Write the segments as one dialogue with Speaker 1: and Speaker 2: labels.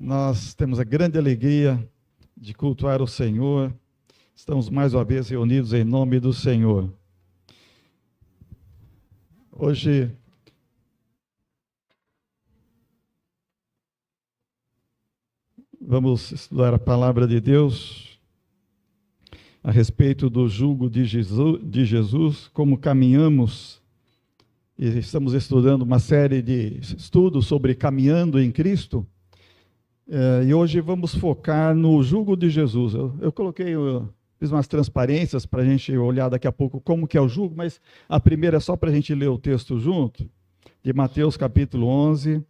Speaker 1: Nós temos a grande alegria de cultuar o Senhor. Estamos mais uma vez reunidos em nome do Senhor. Hoje vamos estudar a palavra de Deus a respeito do jugo de Jesus, como caminhamos. E estamos estudando uma série de estudos sobre caminhando em Cristo. E hoje vamos focar no jugo de Jesus. Eu fiz umas transparências para a gente olhar daqui a pouco como que é o jugo, mas a primeira é só para a gente ler o texto junto, de Mateus capítulo 11,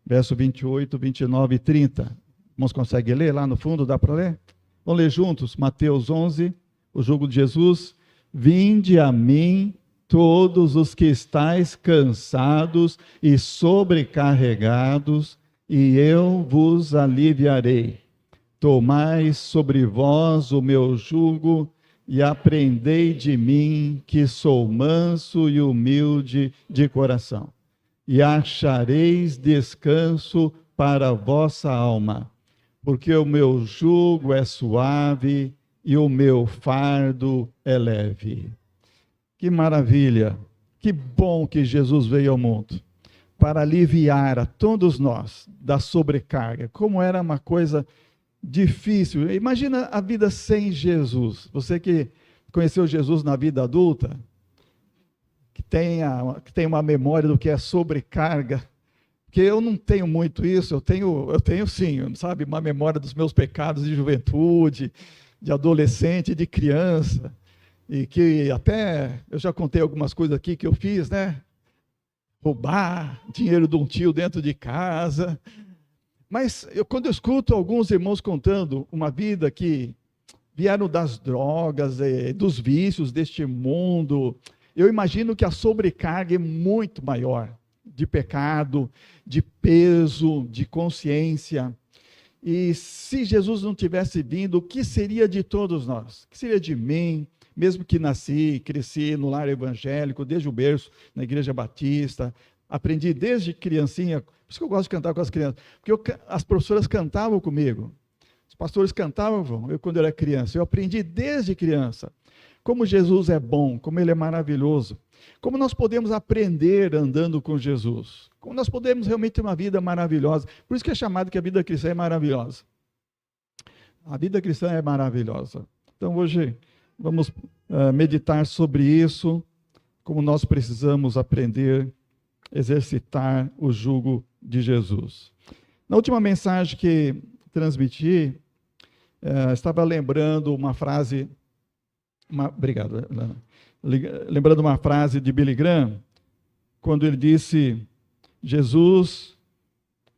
Speaker 1: verso 28, 29 e 30. Irmãos, consegue ler lá no fundo? Dá para ler? Vamos ler juntos, Mateus 11, o jugo de Jesus. Vinde a mim, todos os que estáis cansados e sobrecarregados, e eu vos aliviarei. Tomai sobre vós o meu jugo e aprendei de mim, que sou manso e humilde de coração, e achareis descanso para a vossa alma, porque o meu jugo é suave e o meu fardo é leve. Que maravilha! Que bom que Jesus veio ao mundo para aliviar a todos nós da sobrecarga. Como era uma coisa difícil. Imagina a vida sem Jesus. Você que conheceu Jesus na vida adulta, que tem uma memória do que é sobrecarga, que eu não tenho muito isso, eu tenho sim, sabe, uma memória dos meus pecados de juventude, de adolescente, de criança, e que até eu já contei algumas coisas aqui que eu fiz, né? Roubar dinheiro de um tio dentro de casa. Mas quando eu escuto alguns irmãos contando uma vida que vieram das drogas, dos vícios deste mundo, eu imagino que a sobrecarga é muito maior, de pecado, de peso, de consciência. E se Jesus não tivesse vindo, o que seria de todos nós? O que seria de mim? Mesmo que nasci, cresci no lar evangélico, desde o berço, na igreja batista, aprendi desde criancinha, por isso que eu gosto de cantar com as crianças, porque as professoras cantavam comigo, os pastores cantavam, quando eu era criança, eu aprendi desde criança, como Jesus é bom, como Ele é maravilhoso, como nós podemos aprender andando com Jesus, como nós podemos realmente ter uma vida maravilhosa, por isso que é chamado que a vida cristã é maravilhosa. A vida cristã é maravilhosa. Então hoje vamos meditar sobre isso, como nós precisamos aprender, exercitar o jugo de Jesus. Na última mensagem que transmiti, estava lembrando uma frase, obrigado, lembrando uma frase de Billy Graham, quando ele disse, Jesus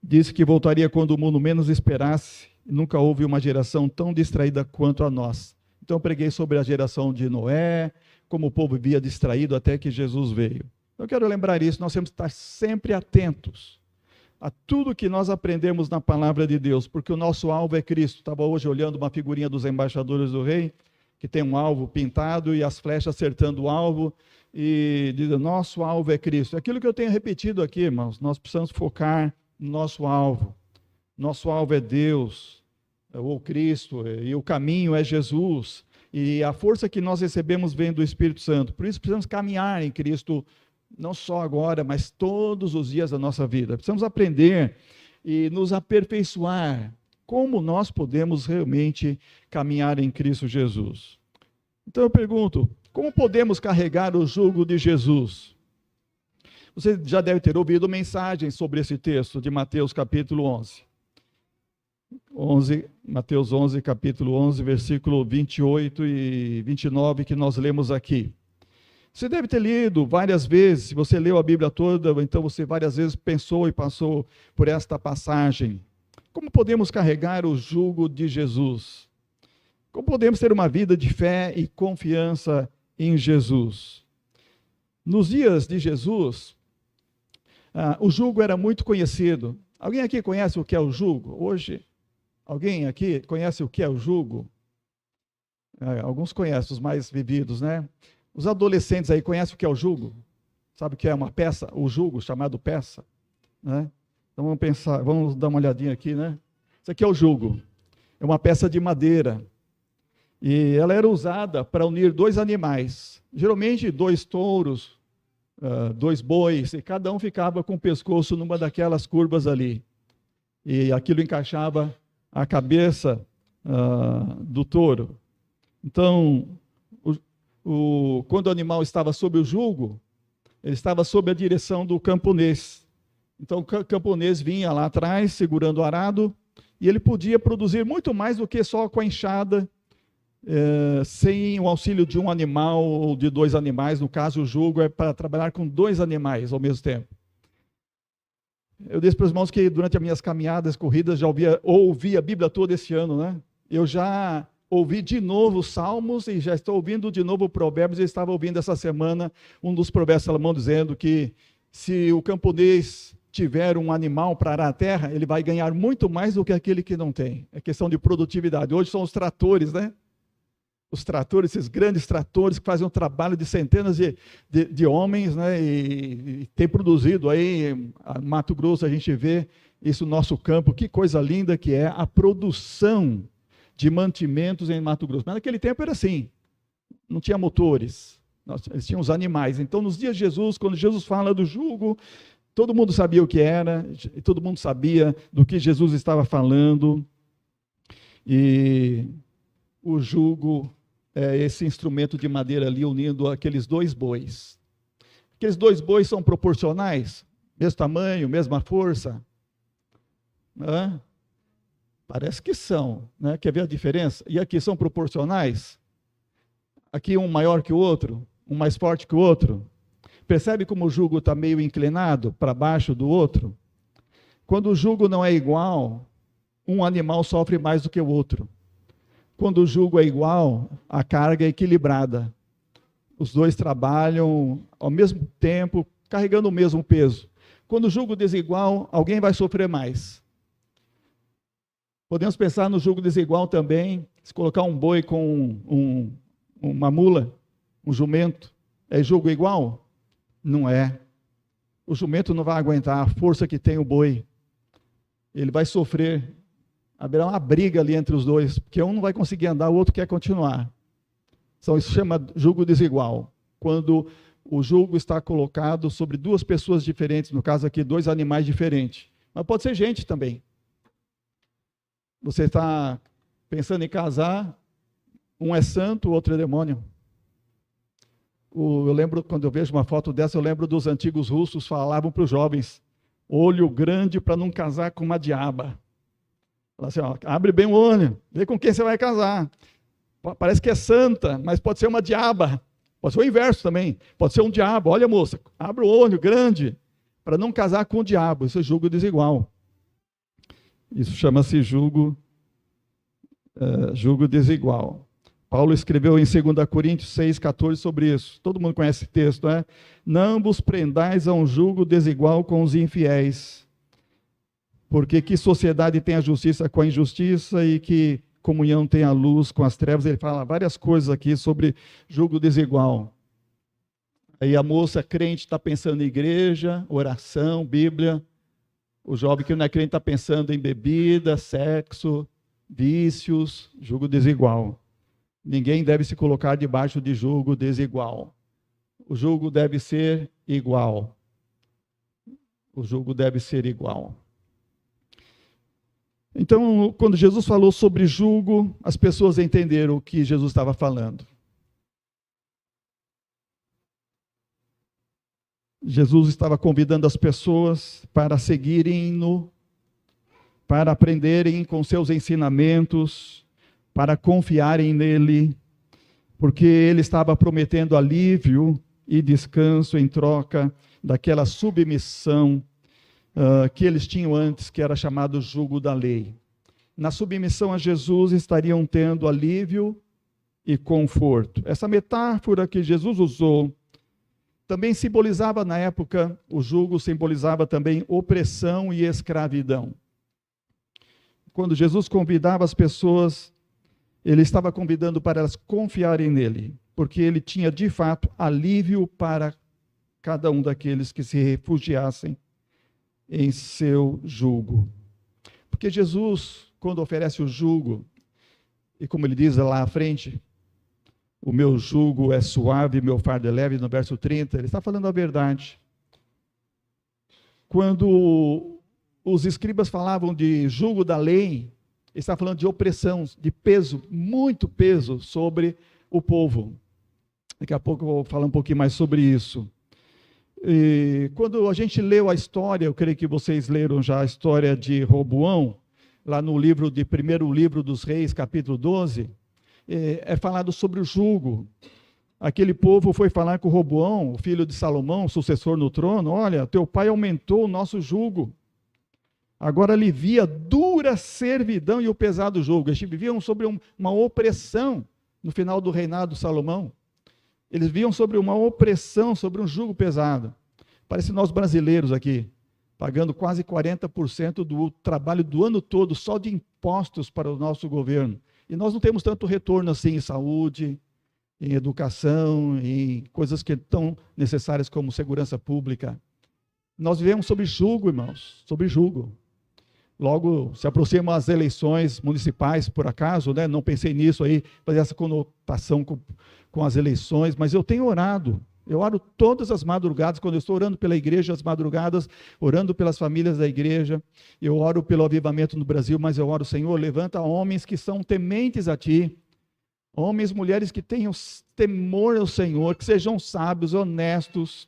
Speaker 1: disse que voltaria quando o mundo menos esperasse, e nunca houve uma geração tão distraída quanto a nós. Então eu preguei sobre a geração de Noé, como o povo vivia distraído até que Jesus veio. Eu quero lembrar isso, nós temos que estar sempre atentos a tudo que nós aprendemos na palavra de Deus, porque o nosso alvo é Cristo. Estava hoje olhando uma figurinha dos embaixadores do rei, que tem um alvo pintado e as flechas acertando o alvo, e diz, nosso alvo é Cristo. Aquilo que eu tenho repetido aqui, irmãos, nós precisamos focar no nosso alvo. Nosso alvo é Deus, ou Cristo, e o caminho é Jesus, e a força que nós recebemos vem do Espírito Santo. Por isso precisamos caminhar em Cristo, não só agora, mas todos os dias da nossa vida. Precisamos aprender e nos aperfeiçoar como nós podemos realmente caminhar em Cristo Jesus. Então eu pergunto, como podemos carregar o jugo de Jesus? Você já deve ter ouvido mensagens sobre esse texto de Mateus capítulo 11. Mateus 11, capítulo 11, versículo 28 e 29, que nós lemos aqui. Você deve ter lido várias vezes, se você leu a Bíblia toda, então você várias vezes pensou e passou por esta passagem. Como podemos carregar o jugo de Jesus? Como podemos ter uma vida de fé e confiança em Jesus? Nos dias de Jesus, o jugo era muito conhecido. Alguém aqui conhece o que é o jugo? Hoje, alguém aqui conhece o que é o jugo? Alguns conhecem, os mais vividos, né? Os adolescentes aí conhecem o que é o jugo? Sabe o que é uma peça? O jugo, chamado peça, né? Então vamos pensar, vamos dar uma olhadinha aqui, né? Isso aqui é o jugo. É uma peça de madeira. E ela era usada para unir dois animais. Geralmente, dois touros, dois bois, e cada um ficava com o pescoço numa daquelas curvas ali. E aquilo encaixava a cabeça do touro. Então, quando o animal estava sob o jugo, ele estava sob a direção do camponês. Então, o camponês vinha lá atrás, segurando o arado, e ele podia produzir muito mais do que só com a enxada, sem o auxílio de um animal ou de dois animais. No caso, o jugo é para trabalhar com dois animais ao mesmo tempo. Eu disse para os irmãos que durante as minhas caminhadas, corridas, já ouvi a Bíblia toda esse ano, né? Eu já ouvi de novo Salmos e já estou ouvindo de novo Provérbios. Eu estava ouvindo essa semana um dos Provérbios de Salomão dizendo que se o camponês tiver um animal para arar a terra, ele vai ganhar muito mais do que aquele que não tem. É questão de produtividade. Hoje são os tratores, né? Os tratores, esses grandes tratores que fazem um trabalho de centenas de homens, né? E tem produzido aí, em Mato Grosso a gente vê isso no nosso campo, que coisa linda que é a produção de mantimentos em Mato Grosso. Mas naquele tempo era assim, não tinha motores, eles tinham os animais. Então, nos dias de Jesus, quando Jesus fala do jugo, todo mundo sabia o que era, todo mundo sabia do que Jesus estava falando. E o jugo é esse instrumento de madeira ali unindo aqueles dois bois. Aqueles dois bois são proporcionais? Mesmo tamanho, mesma força? Parece que são, né? Quer ver a diferença? E aqui são proporcionais? Aqui um maior que o outro, um mais forte que o outro. Percebe como o jugo está meio inclinado para baixo do outro? Quando o jugo não é igual, um animal sofre mais do que o outro. Quando o jugo é igual, a carga é equilibrada. Os dois trabalham ao mesmo tempo, carregando o mesmo peso. Quando o jugo desigual, alguém vai sofrer mais. Podemos pensar no jugo desigual também, se colocar um boi com uma mula, um jumento, é jugo igual? Não é. O jumento não vai aguentar a força que tem o boi. Ele vai sofrer. Haverá uma briga ali entre os dois, porque um não vai conseguir andar, o outro quer continuar. Então, isso chama jugo desigual. Quando o jugo está colocado sobre duas pessoas diferentes, no caso aqui, dois animais diferentes. Mas pode ser gente também. Você está pensando em casar, um é santo, o outro é demônio. Eu lembro, quando eu vejo uma foto dessa, eu lembro dos antigos russos falavam para os jovens, olho grande para não casar com uma diaba. Fala assim, ó, abre bem o olho, vê com quem você vai casar. Parece que é santa, mas pode ser uma diaba. Pode ser o inverso também. Pode ser um diabo. Olha, moça, abre o olho grande para não casar com o diabo. Isso é jugo desigual. Isso chama-se jugo desigual. Paulo escreveu em 2 Coríntios 6,14 sobre isso. Todo mundo conhece esse texto, né? Não vos prendais a um jugo desigual com os infiéis. Porque que sociedade tem a justiça com a injustiça e que comunhão tem a luz com as trevas? Ele fala várias coisas aqui sobre jugo desigual. Aí a moça crente está pensando em igreja, oração, Bíblia. O jovem que não é crente está pensando em bebida, sexo, vícios, jugo desigual. Ninguém deve se colocar debaixo de jugo desigual. O jugo deve ser igual. O jugo deve ser igual. Então, quando Jesus falou sobre jugo, as pessoas entenderam o que Jesus estava falando. Jesus estava convidando as pessoas para seguirem-no, para aprenderem com seus ensinamentos, para confiarem nele, porque ele estava prometendo alívio e descanso em troca daquela submissão que eles tinham antes, que era chamado jugo da lei. Na submissão a Jesus estariam tendo alívio e conforto. Essa metáfora que Jesus usou também simbolizava na época, o jugo simbolizava também opressão e escravidão. Quando Jesus convidava as pessoas, ele estava convidando para elas confiarem nele, porque ele tinha de fato alívio para cada um daqueles que se refugiassem em seu jugo. Porque Jesus, quando oferece o jugo, e como ele diz lá à frente, o meu jugo é suave, meu fardo é leve, no verso 30, ele está falando a verdade. Quando os escribas falavam de jugo da lei, ele está falando de opressão, de peso, muito peso sobre o povo. Daqui a pouco eu vou falar um pouquinho mais sobre isso. E quando a gente leu a história, eu creio que vocês leram já a história de Roboão, lá no primeiro livro dos Reis, capítulo 12, é falado sobre o jugo. Aquele povo foi falar com Roboão, o filho de Salomão, sucessor no trono: olha, teu pai aumentou o nosso jugo, agora alivia a dura servidão e o pesado jugo. Eles viviam sobre uma opressão no final do reinado de Salomão. Eles viviam sobre uma opressão, sobre um jugo pesado. Parece nós brasileiros aqui, pagando quase 40% do trabalho do ano todo, só de impostos para o nosso governo. E nós não temos tanto retorno assim em saúde, em educação, em coisas que tão necessárias como segurança pública. Nós vivemos sob jugo, irmãos, sob jugo. Logo, se aproximam as eleições municipais, por acaso, né? Não pensei nisso aí, fazer essa conotação com as eleições, mas eu tenho orado. Eu oro todas as madrugadas, quando eu estou orando pela igreja, as madrugadas, orando pelas famílias da igreja, eu oro pelo avivamento no Brasil, mas eu oro: Senhor, levanta homens que são tementes a Ti, homens e mulheres que tenham temor ao Senhor, que sejam sábios, honestos,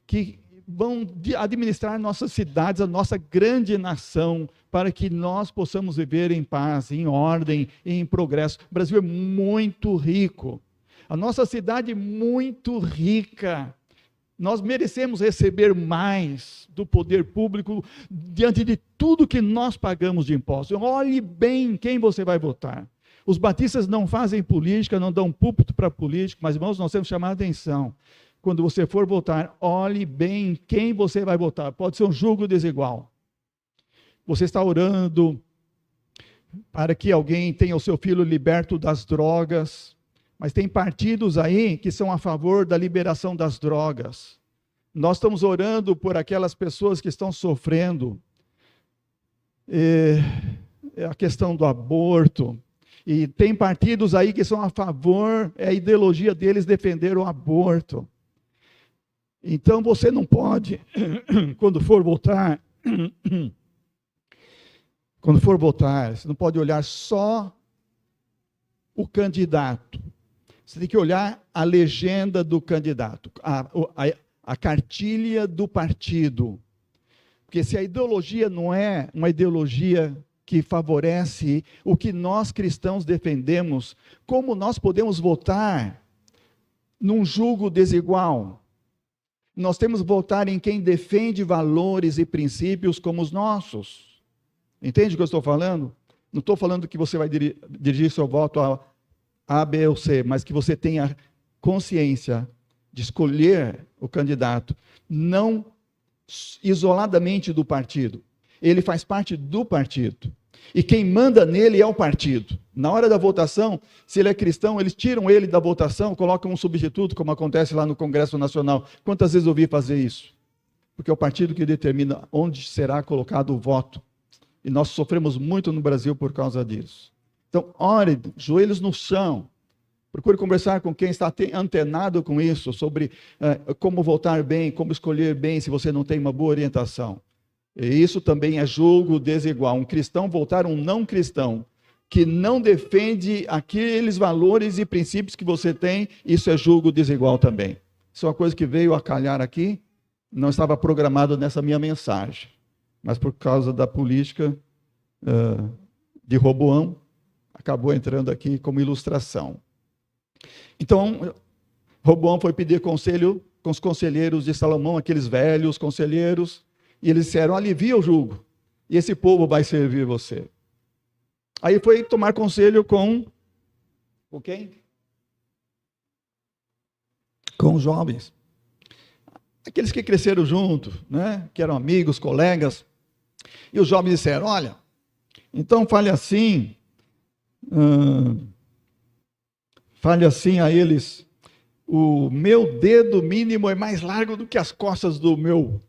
Speaker 1: que vão administrar nossas cidades, a nossa grande nação, para que nós possamos viver em paz, em ordem, em progresso. O Brasil é muito rico. A nossa cidade é muito rica. Nós merecemos receber mais do poder público diante de tudo que nós pagamos de impostos. Olhe bem quem você vai votar. Os batistas não fazem política, não dão púlpito para político, mas, irmãos, nós temos que chamar a atenção. Quando você for votar, olhe bem quem você vai votar. Pode ser um jugo desigual. Você está orando para que alguém tenha o seu filho liberto das drogas, mas tem partidos aí que são a favor da liberação das drogas. Nós estamos orando por aquelas pessoas que estão sofrendo a questão do aborto. E tem partidos aí que são a favor, é a ideologia deles defender o aborto. Então você não pode, quando for votar, você não pode olhar só o candidato. Você tem que olhar a legenda do candidato, a cartilha do partido. Porque se a ideologia não é uma ideologia que favorece o que nós cristãos defendemos, como nós podemos votar num jugo desigual? Nós temos que votar em quem defende valores e princípios como os nossos. Entende o que eu estou falando? Não estou falando que você vai dirigir seu voto a B ou C, mas que você tenha consciência de escolher o candidato, não isoladamente do partido. Ele faz parte do partido. E quem manda nele é o partido. Na hora da votação, se ele é cristão, eles tiram ele da votação, colocam um substituto, como acontece lá no Congresso Nacional. Quantas vezes eu ouvi fazer isso? Porque é o partido que determina onde será colocado o voto. E nós sofremos muito no Brasil por causa disso. Então, ore, joelhos no chão. Procure conversar com quem está antenado com isso, sobre como votar bem, como escolher bem, se você não tem uma boa orientação. E isso também é julgo desigual. Um cristão votar um não cristão, que não defende aqueles valores e princípios que você tem, isso é julgo desigual também. Isso é uma coisa que veio a calhar aqui, não estava programado nessa minha mensagem, mas por causa da política de Roboão, acabou entrando aqui como ilustração. Então, Roboão foi pedir conselho com os conselheiros de Salomão, aqueles velhos conselheiros, e eles disseram: alivia o jugo, e esse povo vai servir você. Aí foi tomar conselho com quem? Com os jovens. Aqueles que cresceram junto, né? Que eram amigos, colegas. E os jovens disseram: olha, então fale assim a eles: o meu dedo mínimo é mais largo do que as costas do meu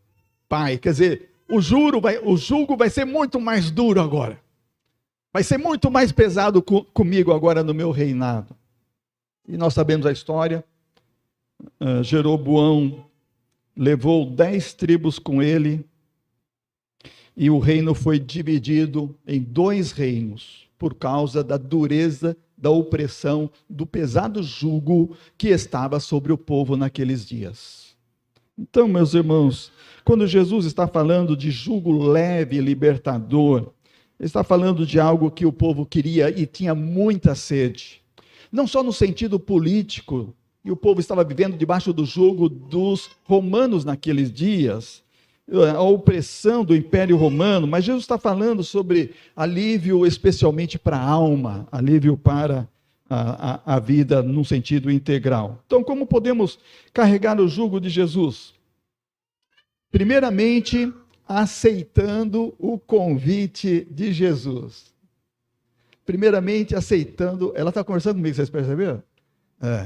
Speaker 1: pai. Quer dizer, o jugo vai ser muito mais duro agora. Vai ser muito mais pesado comigo agora no meu reinado. E nós sabemos a história. Jeroboão levou 10 tribos com ele, e o reino foi dividido em 2 reinos, por causa da dureza, da opressão, do pesado jugo que estava sobre o povo naqueles dias. Então, meus irmãos, quando Jesus está falando de jugo leve e libertador, ele está falando de algo que o povo queria e tinha muita sede. Não só no sentido político, e o povo estava vivendo debaixo do jugo dos romanos naqueles dias, a opressão do Império Romano, mas Jesus está falando sobre alívio especialmente para a alma, alívio para a vida num sentido integral. Então, como podemos carregar o jugo de Jesus? Primeiramente, aceitando o convite de Jesus. Primeiramente, aceitando... Ela está conversando comigo, vocês perceberam?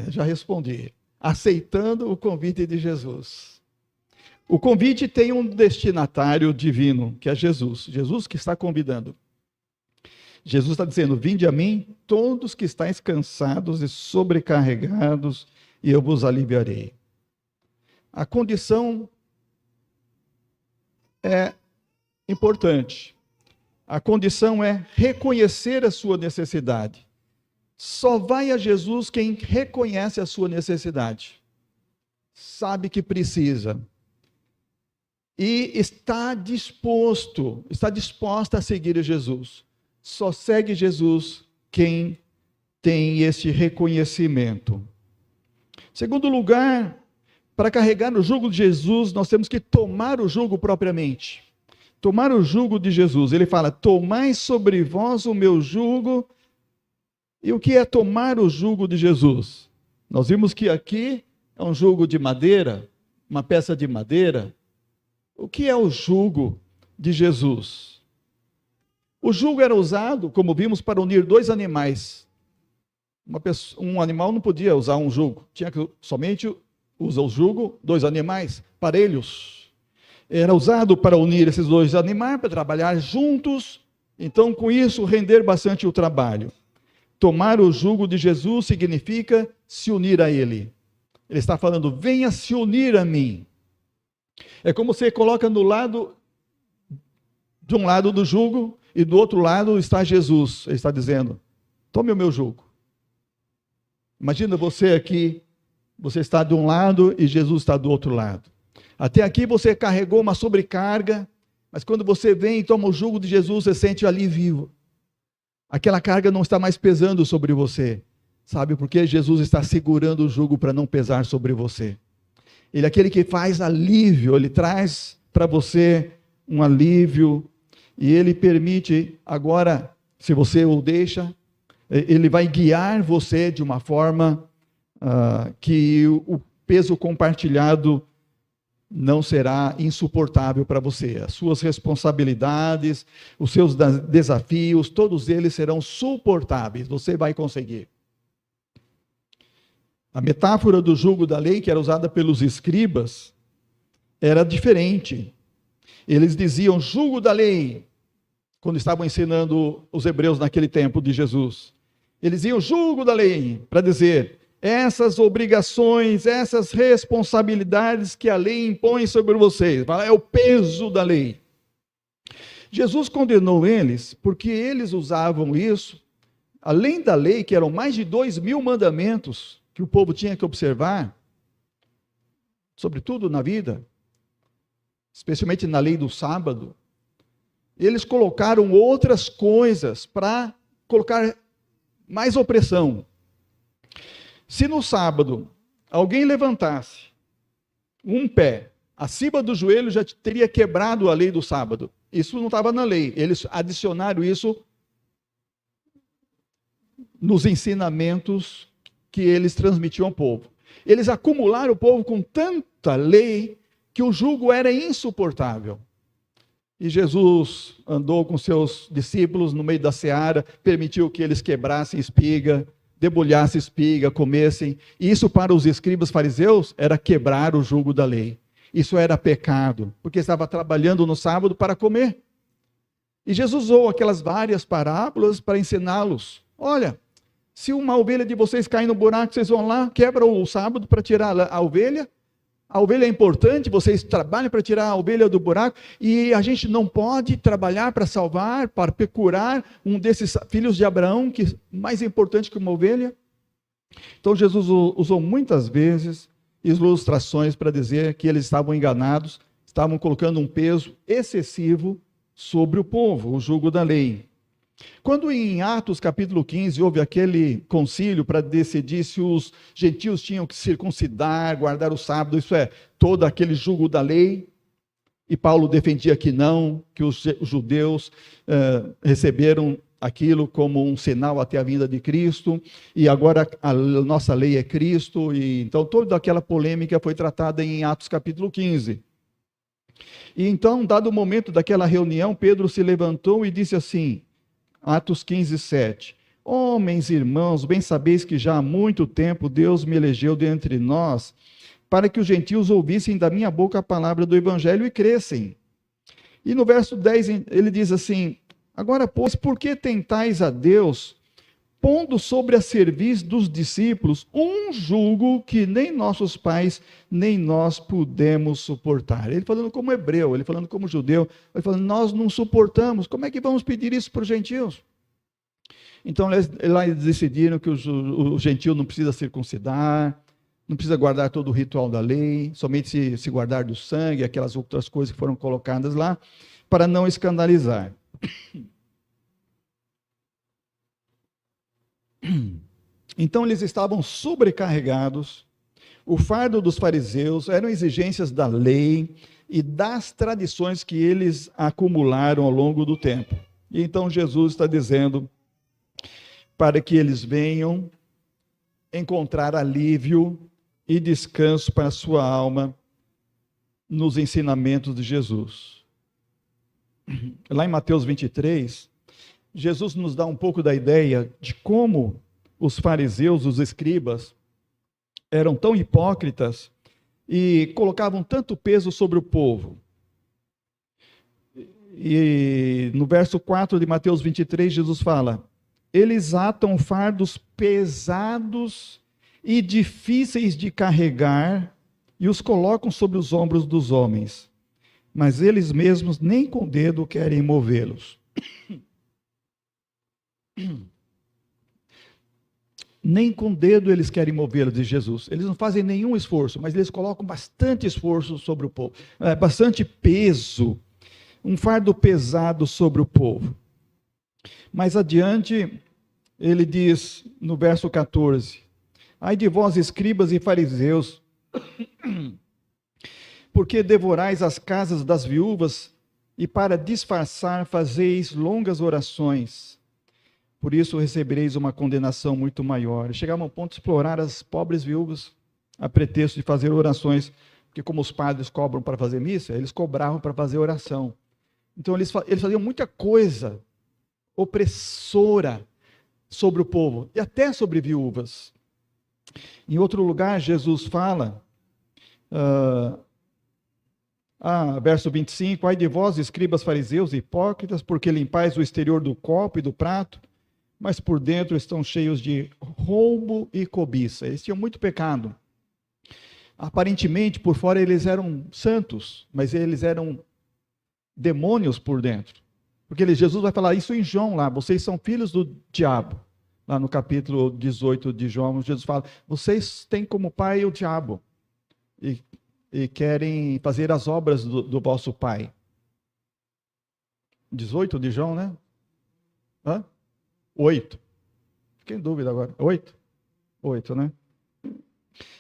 Speaker 1: Já respondi. Aceitando o convite de Jesus. O convite tem um destinatário divino, que é Jesus. Jesus que está convidando. Jesus está dizendo: vinde a mim, todos que estáis cansados e sobrecarregados, e eu vos aliviarei. A condição é importante. A condição é reconhecer a sua necessidade. Só vai a Jesus quem reconhece a sua necessidade, sabe que precisa, e está disposta a seguir a Jesus. Só segue Jesus quem tem esse reconhecimento. Segundo lugar, para carregar o jugo de Jesus, nós temos que tomar o jugo propriamente. Tomar o jugo de Jesus. Ele fala: tomai sobre vós o meu jugo. E o que é tomar o jugo de Jesus? Nós vimos que aqui é um jugo de madeira, uma peça de madeira. O que é o jugo de Jesus? O jugo era usado, como vimos, para unir 2 animais. Um animal não podia usar um jugo, tinha que somente usar o jugo 2 animais parelhos. Era usado para unir esses 2 animais, para trabalhar juntos, então com isso render bastante o trabalho. Tomar o jugo de Jesus significa se unir a Ele. Ele está falando: venha se unir a mim. É como você coloca no lado, de um lado do jugo, e do outro lado está Jesus. Ele está dizendo: tome o meu jugo. Imagina você aqui, você está de um lado e Jesus está do outro lado. Até aqui você carregou uma sobrecarga, mas quando você vem e toma o jugo de Jesus, você sente alívio. Aquela carga não está mais pesando sobre você. Sabe por quê? Jesus está segurando o jugo para não pesar sobre você. Ele é aquele que faz alívio, ele traz para você um alívio, e ele permite, agora, se você o deixa, ele vai guiar você de uma forma que o peso compartilhado não será insuportável para você. As suas responsabilidades, os seus desafios, todos eles serão suportáveis. Você vai conseguir. A metáfora do jugo da lei, que era usada pelos escribas, era diferente. Eles diziam jugo da lei, quando estavam ensinando os hebreus naquele tempo de Jesus. Eles diziam jugo da lei, para dizer: essas obrigações, essas responsabilidades que a lei impõe sobre vocês, é o peso da lei. Jesus condenou eles porque eles usavam isso, além da lei, que eram mais de 2.000 mandamentos que o povo tinha que observar, sobretudo na vida, especialmente na lei do sábado. Eles colocaram outras coisas para colocar mais opressão. Se no sábado alguém levantasse um pé acima do joelho, já teria quebrado a lei do sábado. Isso não estava na lei. Eles adicionaram isso nos ensinamentos que eles transmitiam ao povo. Eles acumularam o povo com tanta lei que o jugo era insuportável. E Jesus andou com seus discípulos no meio da seara, permitiu que eles quebrassem espiga, debulhassem espiga, comessem. E isso para os escribas fariseus era quebrar o jugo da lei. Isso era pecado, porque estava trabalhando no sábado para comer. E Jesus usou aquelas várias parábolas para ensiná-los. Olha, se uma ovelha de vocês cair no buraco, vocês vão lá, quebram o sábado para tirar a ovelha. A ovelha é importante, vocês trabalham para tirar a ovelha do buraco, e a gente não pode trabalhar para salvar, para curar um desses filhos de Abraão, que é mais importante que uma ovelha. Então Jesus usou muitas vezes ilustrações para dizer que eles estavam enganados, estavam colocando um peso excessivo sobre o povo, o jugo da lei. Quando em Atos capítulo 15 houve aquele concílio para decidir se os gentios tinham que circuncidar, guardar o sábado, isso é, todo aquele jugo da lei, e Paulo defendia que não, que os judeus receberam aquilo como um sinal até a vinda de Cristo, e agora a nossa lei é Cristo, e então toda aquela polêmica foi tratada em Atos capítulo 15. E então, dado o momento daquela reunião, Pedro se levantou e disse assim, Atos 15, 7. Homens e irmãos, bem sabeis que já há muito tempo Deus me elegeu dentre nós, para que os gentios ouvissem da minha boca a palavra do evangelho e crescem. E no verso 10 ele diz assim, agora, pois, por que tentais a Deus, pondo sobre a cerviz dos discípulos um jugo que nem nossos pais, nem nós pudemos suportar? Ele falando como hebreu, ele falando como judeu, ele falando, nós não suportamos, como é que vamos pedir isso para os gentios? Então, lá eles decidiram que o gentio não precisa circuncidar, não precisa guardar todo o ritual da lei, somente se guardar do sangue, aquelas outras coisas que foram colocadas lá, para não escandalizar. Então eles estavam sobrecarregados, o fardo dos fariseus eram exigências da lei e das tradições que eles acumularam ao longo do tempo. E então Jesus está dizendo para que eles venham encontrar alívio e descanso para a sua alma nos ensinamentos de Jesus. Lá em Mateus 23, Jesus nos dá um pouco da ideia de como os fariseus, os escribas, eram tão hipócritas e colocavam tanto peso sobre o povo. E no verso 4 de Mateus 23, Jesus fala, eles atam fardos pesados e difíceis de carregar e os colocam sobre os ombros dos homens, mas eles mesmos nem com o dedo querem movê-los. Nem com o dedo eles querem movê-los de Jesus. Eles não fazem nenhum esforço, mas eles colocam bastante esforço sobre o povo, bastante peso, um fardo pesado sobre o povo. Mais adiante, ele diz no verso 14, ai de vós escribas e fariseus, porque devorais as casas das viúvas e para disfarçar fazeis longas orações. Por isso recebereis uma condenação muito maior. Chegavam ao ponto de explorar as pobres viúvas, a pretexto de fazer orações, porque como os padres cobram para fazer missa, eles cobravam para fazer oração. Então eles faziam muita coisa opressora sobre o povo, e até sobre viúvas. Em outro lugar, Jesus fala, verso 25, ai de vós, escribas fariseus e hipócritas, porque limpais o exterior do copo e do prato, mas por dentro estão cheios de roubo e cobiça. Eles tinham muito pecado. Aparentemente, por fora, eles eram santos, mas eles eram demônios por dentro. Porque Jesus vai falar isso em João lá, vocês são filhos do diabo. Lá no capítulo 18 de João, Jesus fala, vocês têm como pai o diabo. E querem fazer as obras do vosso pai. 18 de João, né? 8. Fiquei em dúvida agora. 8? 8, né?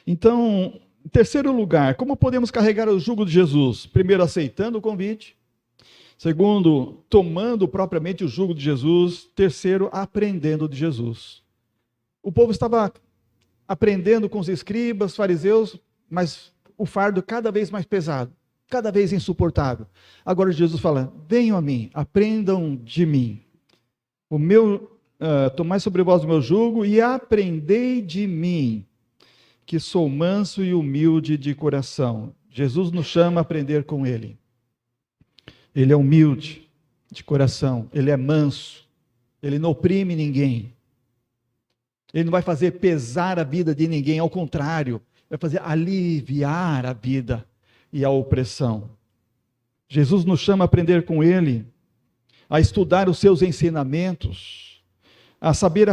Speaker 1: Então, em terceiro lugar, como podemos carregar o jugo de Jesus? Primeiro, aceitando o convite. Segundo, tomando propriamente o jugo de Jesus. Terceiro, aprendendo de Jesus. O povo estava aprendendo com os escribas, fariseus, mas o fardo cada vez mais pesado, cada vez insuportável. Agora Jesus fala, venham a mim, aprendam de mim. Tomai sobre vós o meu jugo e aprendei de mim, que sou manso e humilde de coração. Jesus nos chama a aprender com ele. Ele é humilde, de coração, ele é manso, ele não oprime ninguém, ele não vai fazer pesar a vida de ninguém, ao contrário, vai fazer aliviar a vida e a opressão. Jesus nos chama a aprender com ele, a estudar os seus ensinamentos, a saber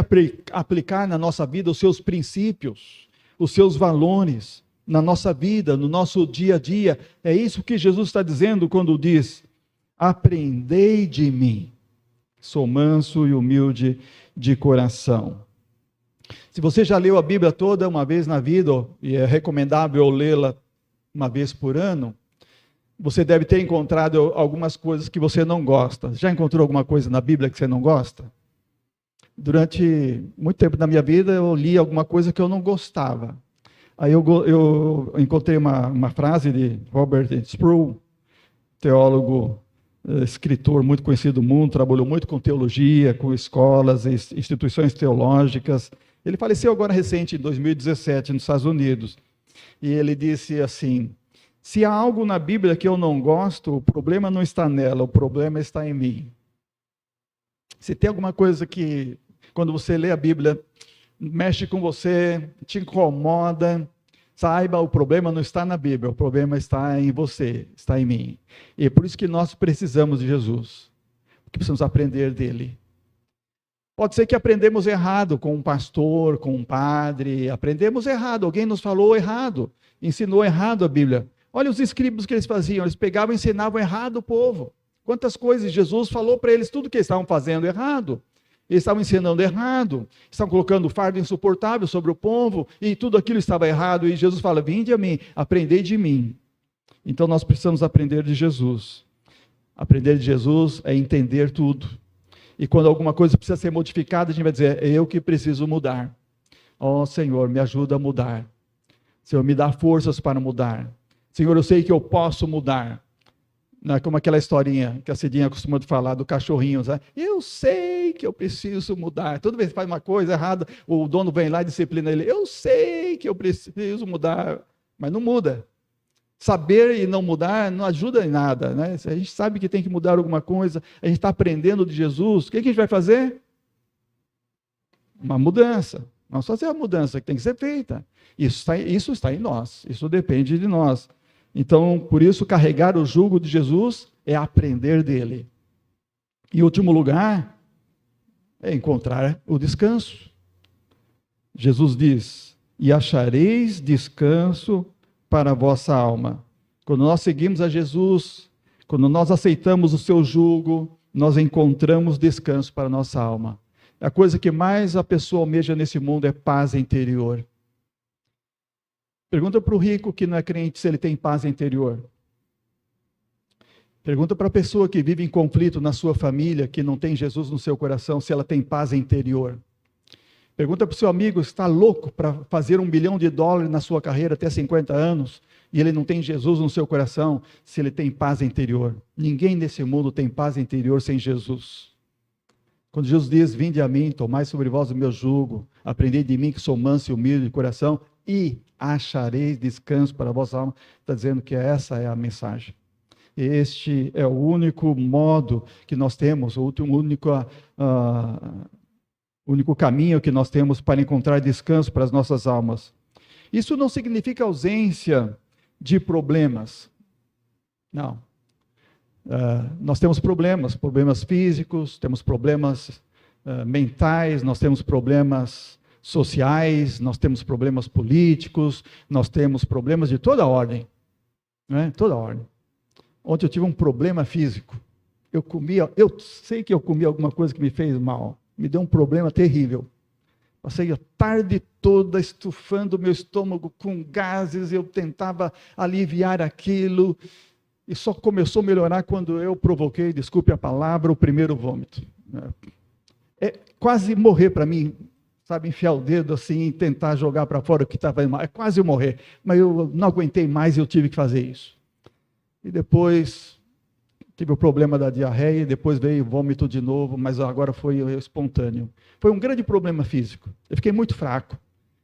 Speaker 1: aplicar na nossa vida os seus princípios, os seus valores, na nossa vida, no nosso dia a dia. É isso que Jesus está dizendo quando diz: aprendei de mim, sou manso e humilde de coração. Se você já leu a Bíblia toda uma vez na vida, e é recomendável lê-la uma vez por ano, você deve ter encontrado algumas coisas que você não gosta. Já encontrou alguma coisa na Bíblia que você não gosta? Durante muito tempo da minha vida, eu li alguma coisa que eu não gostava. Aí eu encontrei uma frase de Robert Sproul, teólogo, escritor muito conhecido do mundo, trabalhou muito com teologia, com escolas, instituições teológicas. Ele faleceu agora recente, em 2017, nos Estados Unidos. E ele disse assim: se há algo na Bíblia que eu não gosto, o problema não está nela, o problema está em mim. Se tem alguma coisa que, quando você lê a Bíblia, mexe com você, te incomoda, saiba, o problema não está na Bíblia, o problema está em você, está em mim. E é por isso que nós precisamos de Jesus, porque precisamos aprender dele. Pode ser que aprendemos errado com um pastor, com um padre, aprendemos errado, alguém nos falou errado, ensinou errado a Bíblia. Olha os escribas que eles faziam, eles pegavam e ensinavam errado o povo. Quantas coisas Jesus falou para eles, tudo que eles estavam fazendo errado. Eles estavam ensinando errado, estavam colocando fardo insuportável sobre o povo, e tudo aquilo estava errado, e Jesus fala: vinde a mim, aprendei de mim. Então nós precisamos aprender de Jesus. Aprender de Jesus é entender tudo. E quando alguma coisa precisa ser modificada, a gente vai dizer: é eu que preciso mudar. Ó Senhor, me ajuda a mudar. Senhor, me dá forças para mudar. Senhor, eu sei que eu posso mudar. Não é como aquela historinha que a Cidinha costuma falar do cachorrinho, sabe? Eu sei que eu preciso mudar. Toda vez que faz uma coisa errada, o dono vem lá e disciplina ele. Eu sei que eu preciso mudar, mas não muda. Saber e não mudar não ajuda em nada, né? Se a gente sabe que tem que mudar alguma coisa, a gente está aprendendo de Jesus, o que a gente vai fazer? Uma mudança. Vamos fazer a mudança que tem que ser feita. Isso está em nós, isso depende de nós. Então, por isso, carregar o jugo de Jesus é aprender dele. Em último lugar, é encontrar o descanso. Jesus diz: e achareis descanso para a vossa alma. Quando nós seguimos a Jesus, quando nós aceitamos o seu jugo, nós encontramos descanso para a nossa alma. A coisa que mais a pessoa almeja nesse mundo é paz interior. Pergunta para o rico que não é crente se ele tem paz interior. Pergunta para a pessoa que vive em conflito na sua família, que não tem Jesus no seu coração, se ela tem paz interior. Pergunta para o seu amigo se está louco para fazer $1 bilhão na sua carreira até 50 anos, e ele não tem Jesus no seu coração, se ele tem paz interior. Ninguém nesse mundo tem paz interior sem Jesus. Quando Jesus diz: vinde a mim, tomai sobre vós o meu jugo, aprendei de mim que sou manso e humilde de coração, e achareis descanso para a vossa alma, está dizendo que essa é a mensagem. Este é o único modo que nós temos, o único caminho que nós temos para encontrar descanso para as nossas almas. Isso não significa ausência de problemas. Não. Nós temos problemas físicos, temos problemas mentais, nós temos problemas sociais, nós temos problemas políticos, nós temos problemas de toda ordem, né? Toda ordem. Ontem eu tive um problema físico. Eu sei que eu comi alguma coisa que me fez mal, me deu um problema terrível. Passei a tarde toda estufando meu estômago com gases, eu tentava aliviar aquilo, e só começou a melhorar quando eu provoquei, desculpe a palavra, o primeiro vômito. É quase morrer para mim, sabe, enfiar o dedo assim e tentar jogar para fora o que estava mal. É quase morrer, mas eu não aguentei mais e eu tive que fazer isso. E depois tive o problema da diarreia, e depois veio vômito de novo, mas agora foi espontâneo. Foi um grande problema físico. Eu fiquei muito fraco.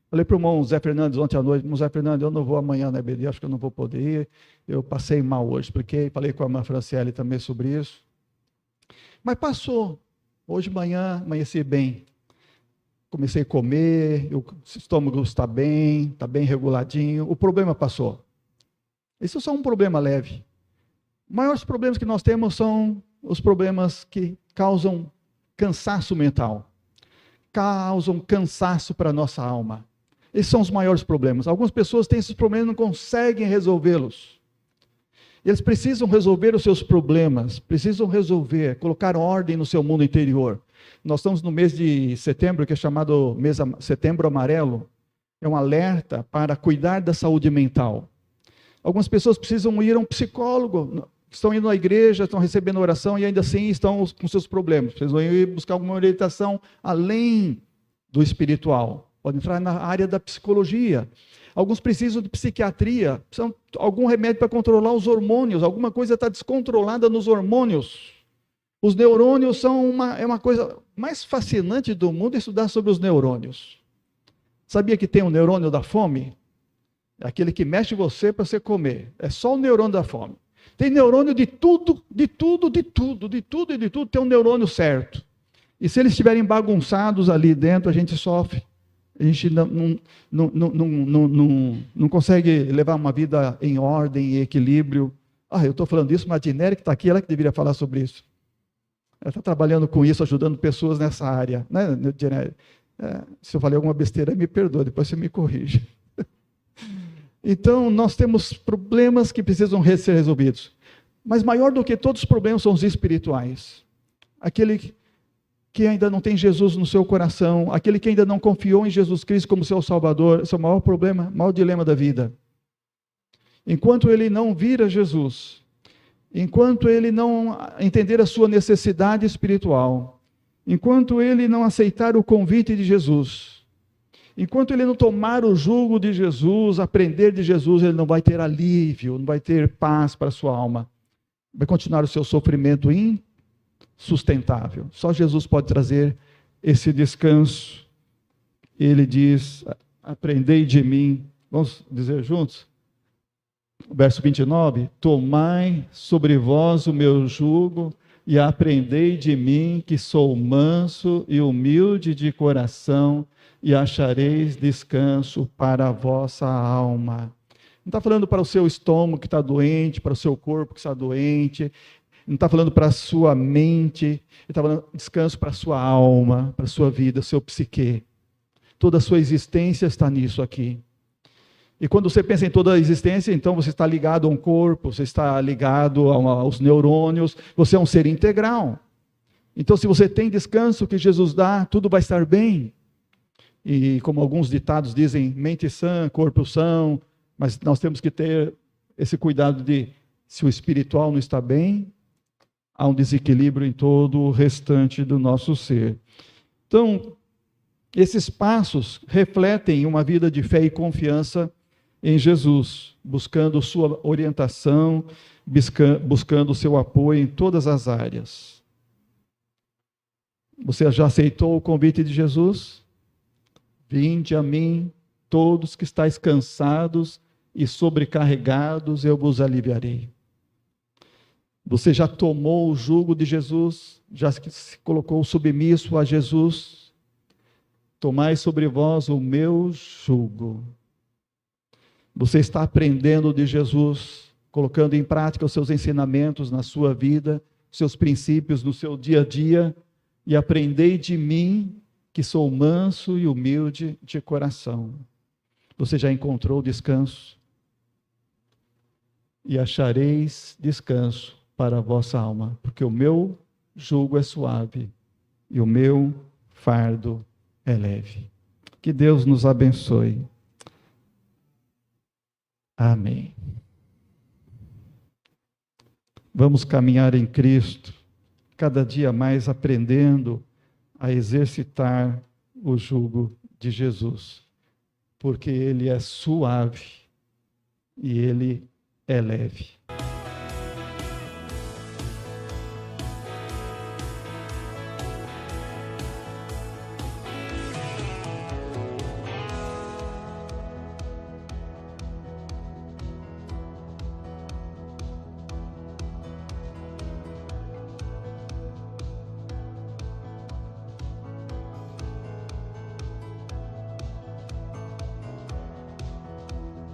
Speaker 1: Falei para o irmão Zé Fernandes ontem à noite: irmão Zé Fernandes, eu não vou amanhã na EBD, acho que eu não vou poder ir. Eu passei mal hoje, expliquei, falei com a irmã Franciele também sobre isso. Mas passou. Hoje de manhã, amanheci bem. Comecei a comer, o estômago está bem reguladinho. O problema passou. Isso é só um problema leve. Os maiores problemas que nós temos são os problemas que causam cansaço mental. Causam cansaço para a nossa alma. Esses são os maiores problemas. Algumas pessoas têm esses problemas e não conseguem resolvê-los. Eles precisam resolver os seus problemas, precisam resolver, colocar ordem no seu mundo interior. Nós estamos no mês de setembro, que é chamado Setembro Amarelo. É um alerta para cuidar da saúde mental. Algumas pessoas precisam ir a um psicólogo, estão indo à igreja, estão recebendo oração e ainda assim estão com seus problemas. Precisam ir buscar alguma orientação além do espiritual. Pode entrar na área da psicologia. Alguns precisam de psiquiatria, precisam de algum remédio para controlar os hormônios. Alguma coisa está descontrolada nos hormônios. Os neurônios são uma coisa mais fascinante do mundo, estudar sobre os neurônios. Sabia que tem um neurônio da fome? É aquele que mexe você para você comer. É só o neurônio da fome. Tem neurônio de tudo, tem um neurônio certo. E se eles estiverem bagunçados ali dentro, a gente sofre. A gente não consegue levar uma vida em ordem e equilíbrio. Eu estou falando isso, mas a Dineri que está aqui, ela que deveria falar sobre isso. Ela está trabalhando com isso, ajudando pessoas nessa área. Né, Dineri? Se eu falei alguma besteira, me perdoa, depois você me corrige. Então, nós temos problemas que precisam ser resolvidos. Mas maior do que todos os problemas são os espirituais. Aquele que ainda não tem Jesus no seu coração, aquele que ainda não confiou em Jesus Cristo como seu Salvador, esse é o maior problema, o maior dilema da vida. Enquanto ele não vir a Jesus, enquanto ele não entender a sua necessidade espiritual, enquanto ele não aceitar o convite de Jesus, enquanto ele não tomar o jugo de Jesus, aprender de Jesus, ele não vai ter alívio, não vai ter paz para a sua alma. Vai continuar o seu sofrimento insustentável. Só Jesus pode trazer esse descanso. Ele diz, aprendei de mim. Vamos dizer juntos? Verso 29, tomai sobre vós o meu jugo e aprendei de mim, que sou manso e humilde de coração, e achareis descanso para a vossa alma. Não está falando para o seu estômago que está doente, para o seu corpo que está doente, não está falando para a sua mente, ele está falando descanso para a sua alma, para a sua vida, seu psique. Toda a sua existência está nisso aqui. E quando você pensa em toda a existência, então você está ligado a um corpo, você está ligado aos neurônios, você é um ser integral. Então, se você tem descanso que Jesus dá, tudo vai estar bem. E como alguns ditados dizem, mente sã, corpo são, mas nós temos que ter esse cuidado de, se o espiritual não está bem, há um desequilíbrio em todo o restante do nosso ser. Então, esses passos refletem uma vida de fé e confiança em Jesus, buscando sua orientação, buscando seu apoio em todas as áreas. Você já aceitou o convite de Jesus? Vinde a mim, todos que estáis cansados e sobrecarregados, eu vos aliviarei. Você já tomou o jugo de Jesus? Já se colocou submisso a Jesus? Tomai sobre vós o meu jugo. Você está aprendendo de Jesus, colocando em prática os seus ensinamentos na sua vida, seus princípios no seu dia a dia, e aprendei de mim, que sou manso e humilde de coração. Você já encontrou descanso? E achareis descanso para a vossa alma, porque o meu jugo é suave e o meu fardo é leve. Que Deus nos abençoe. Amém. Vamos caminhar em Cristo, cada dia mais aprendendo a exercitar o jugo de Jesus, porque ele é suave e ele é leve.